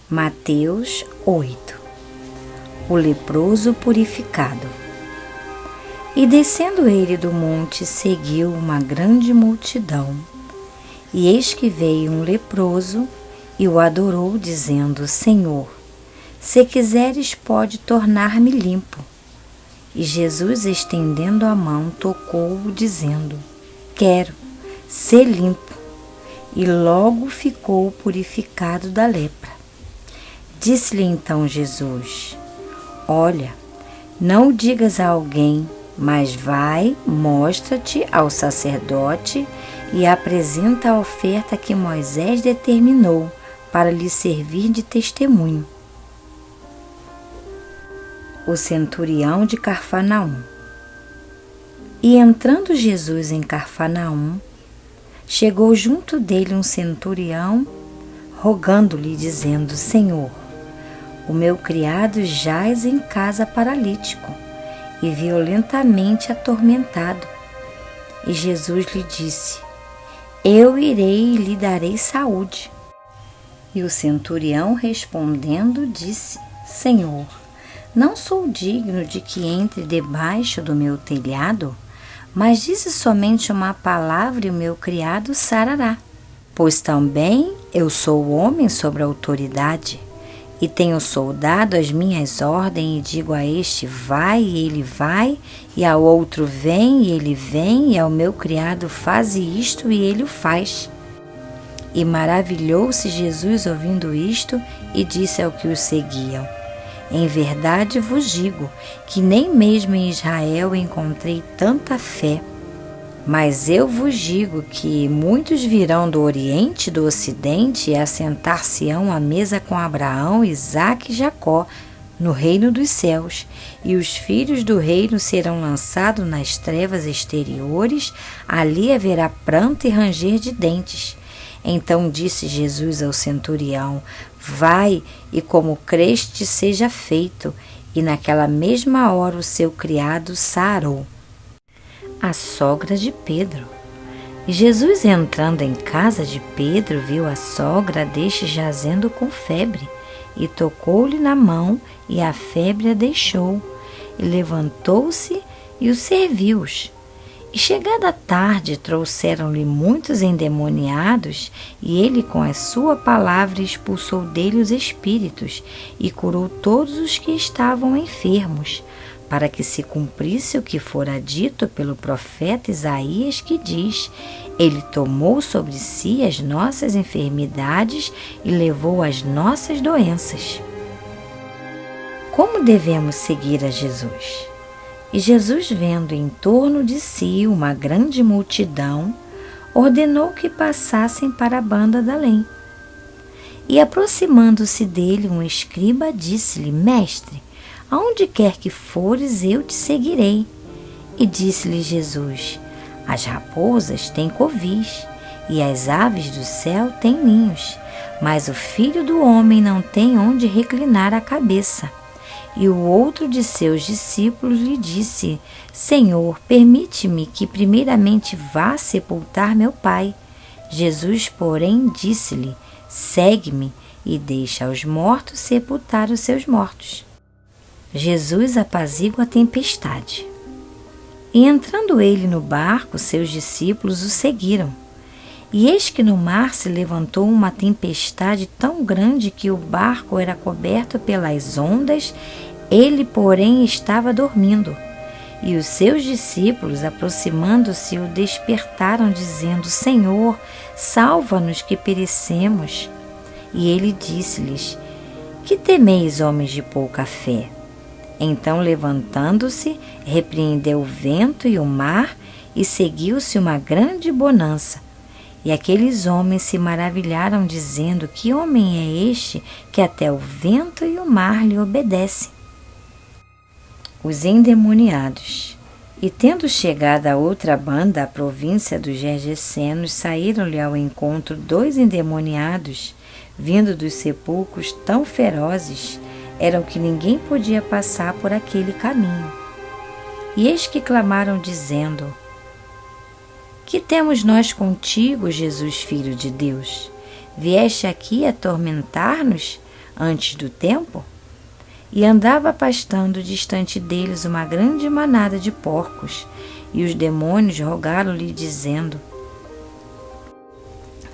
Mateus 8. O leproso purificado. E descendo ele do monte, seguiu uma grande multidão. E eis que veio um leproso e o adorou, dizendo: Senhor, se quiseres, pode tornar-me limpo. E Jesus, estendendo a mão, tocou-o, dizendo: Quero, sê limpo. E logo ficou purificado da lepra. Disse-lhe então Jesus: Olha, não o digas a alguém, mas vai, mostra-te ao sacerdote e apresenta a oferta que Moisés determinou para lhe servir de testemunho. O centurião de Cafarnaum. E entrando Jesus em Cafarnaum, chegou junto dele um centurião, rogando-lhe, dizendo: Senhor, o meu criado jaz em casa paralítico e violentamente atormentado. E Jesus lhe disse: Eu irei e lhe darei saúde. E o centurião, respondendo, disse: Senhor, não sou digno de que entre debaixo do meu telhado, mas dize somente uma palavra e o meu criado sarará. Pois também eu sou homem sobre autoridade, e tenho soldado as minhas ordens, e digo a este: vai, e ele vai, e ao outro: vem, e ele vem, e ao meu criado: faze isto, e ele o faz. E maravilhou-se Jesus ouvindo isto, e disse ao que o seguiam: Em verdade vos digo que nem mesmo em Israel encontrei tanta fé. Mas eu vos digo que muitos virão do Oriente e do Ocidente e assentar-se-ão à mesa com Abraão, Isaque e Jacó, no reino dos céus, e os filhos do reino serão lançados nas trevas exteriores, ali haverá pranto e ranger de dentes. Então disse Jesus ao centurião: Vai, e como creste seja feito. E naquela mesma hora o seu criado sarou. A sogra de Pedro. E Jesus, entrando em casa de Pedro, viu a sogra deste jazendo com febre, e tocou-lhe na mão, e a febre a deixou, e levantou-se e os serviu-os. E chegada a tarde, trouxeram-lhe muitos endemoniados, e ele com a sua palavra expulsou dele os espíritos, e curou todos os que estavam enfermos, para que se cumprisse o que fora dito pelo profeta Isaías, que diz: Ele tomou sobre si as nossas enfermidades e levou as nossas doenças. Como devemos seguir a Jesus? E Jesus, vendo em torno de si uma grande multidão, ordenou que passassem para a banda da além. E aproximando-se dele um escriba, disse-lhe: Mestre, aonde quer que fores, eu te seguirei. E disse-lhe Jesus: As raposas têm covis, e as aves do céu têm ninhos, mas o Filho do Homem não tem onde reclinar a cabeça. E o outro de seus discípulos lhe disse: Senhor, permite-me que primeiramente vá sepultar meu pai. Jesus, porém, disse-lhe: Segue-me e deixa aos mortos sepultar os seus mortos. Jesus apazigua a tempestade. E entrando ele no barco, seus discípulos o seguiram. E eis que no mar se levantou uma tempestade tão grande que o barco era coberto pelas ondas, ele, porém, estava dormindo. E os seus discípulos, aproximando-se, o despertaram, dizendo: Senhor, salva-nos que perecemos. E ele disse-lhes: Que temeis, homens de pouca fé? Então, levantando-se, repreendeu o vento e o mar, e seguiu-se uma grande bonança. E aqueles homens se maravilharam, dizendo: Que homem é este que até o vento e o mar lhe obedecem? Os endemoniados. E tendo chegado a outra banda, a província dos Gergesenos, saíram-lhe ao encontro 2 endemoniados, vindo dos sepulcros tão ferozes, eram que ninguém podia passar por aquele caminho. E eis que clamaram, dizendo: Que temos nós contigo, Jesus, Filho de Deus? Vieste aqui atormentar-nos? antes do tempo? E andava pastando distante deles uma grande manada de porcos, e os demônios rogaram-lhe, dizendo: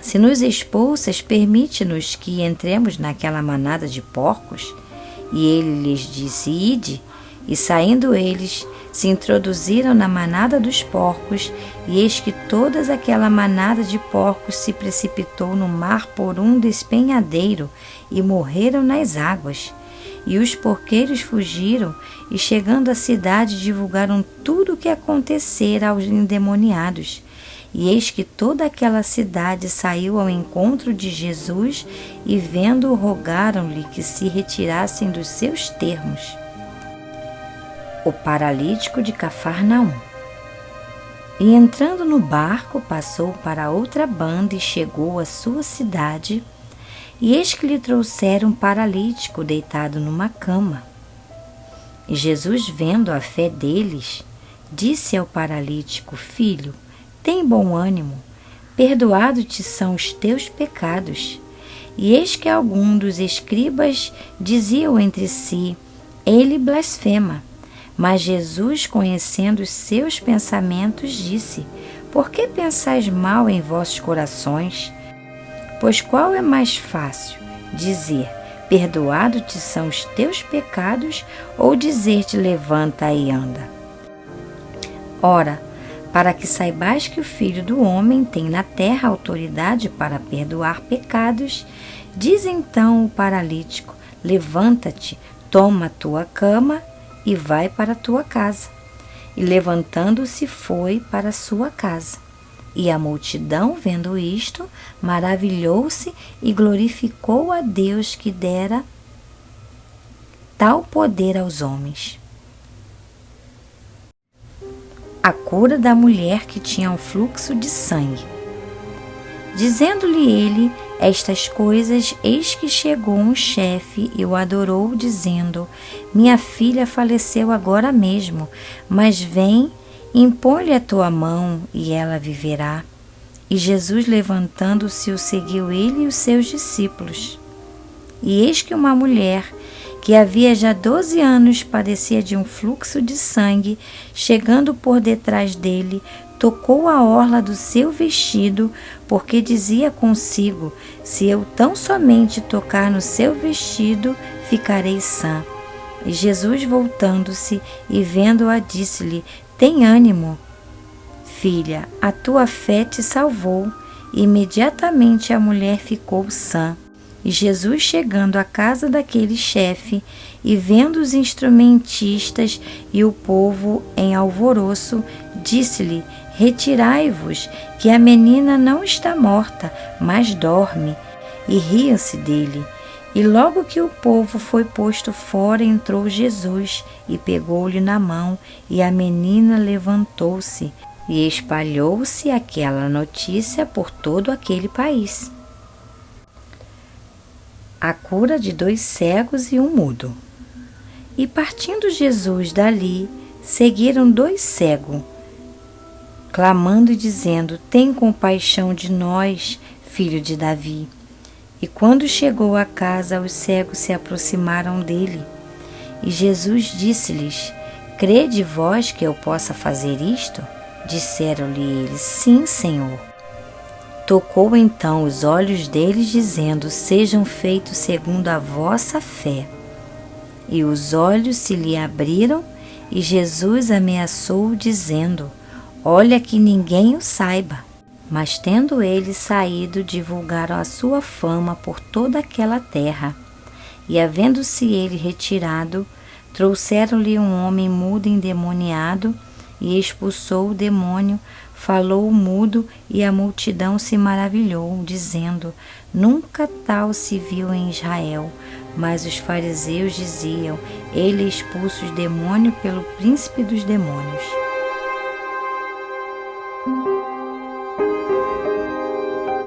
Se nos expulsas, permite-nos que entremos naquela manada de porcos. E ele lhes disse: Ide. E saindo eles, se introduziram na manada dos porcos, e eis que toda aquela manada de porcos se precipitou no mar por um despenhadeiro, e morreram nas águas. E os porqueiros fugiram, e chegando à cidade divulgaram tudo o que acontecera aos endemoniados. E eis que toda aquela cidade saiu ao encontro de Jesus, e vendo-o rogaram-lhe que se retirassem dos seus termos. O paralítico de Cafarnaum. E entrando no barco, passou para outra banda e chegou à sua cidade. E eis que lhe trouxeram um paralítico deitado numa cama. E Jesus, vendo a fé deles, disse ao paralítico: Filho, tem bom ânimo, perdoados-te são os teus pecados. E eis que alguns dos escribas diziam entre si: Ele blasfema. Mas Jesus, conhecendo os seus pensamentos, disse: Por que pensais mal em vossos corações? Pois qual é mais fácil, dizer: Perdoado-te são os teus pecados, ou dizer-te: Levanta e anda? Ora, para que saibais que o Filho do Homem tem na terra autoridade para perdoar pecados, diz então o paralítico: Levanta-te, toma a tua cama e vai para a tua casa. E levantando-se foi para a sua casa. E a multidão, vendo isto, maravilhou-se e glorificou a Deus que dera tal poder aos homens. A cura da mulher que tinha um fluxo de sangue. Dizendo-lhe ele estas coisas, eis que chegou um chefe e o adorou, dizendo: Minha filha faleceu agora mesmo, mas vem, impõe-lhe a tua mão e ela viverá. E Jesus, levantando-se, o seguiu ele e os seus discípulos. E eis que uma mulher, que havia já 12 anos padecia de um fluxo de sangue, chegando por detrás dele, tocou a orla do seu vestido, porque dizia consigo: Se eu tão somente tocar no seu vestido, ficarei sã. E Jesus, voltando-se e vendo-a, disse-lhe: Tem ânimo, filha, a tua fé te salvou. E imediatamente a mulher ficou sã. E Jesus, chegando à casa daquele chefe, e vendo os instrumentistas e o povo em alvoroço, disse-lhe: Retirai-vos, que a menina não está morta, mas dorme. E riam-se dele. E logo que o povo foi posto fora, entrou Jesus, e pegou-lhe na mão, e a menina levantou-se, e espalhou-se aquela notícia por todo aquele país. A cura de 2 cegos e um mudo. E partindo Jesus dali, seguiram 2 cegos, clamando e dizendo: Tem compaixão de nós, filho de Davi. E quando chegou à casa, os cegos se aproximaram dele. E Jesus disse-lhes: Crede vós que eu possa fazer isto? Disseram-lhe eles: Sim, Senhor. Tocou então os olhos deles, dizendo: Sejam feitos segundo a vossa fé. E os olhos se lhe abriram, e Jesus ameaçou, dizendo: Olha que ninguém o saiba. Mas tendo eles saído, divulgaram a sua fama por toda aquela terra. E havendo-se ele retirado, trouxeram-lhe um homem mudo endemoniado, e expulsou o demônio, falou o mudo, e a multidão se maravilhou, dizendo: Nunca tal se viu em Israel. Mas os fariseus diziam: Ele expulsa os demônios pelo príncipe dos demônios.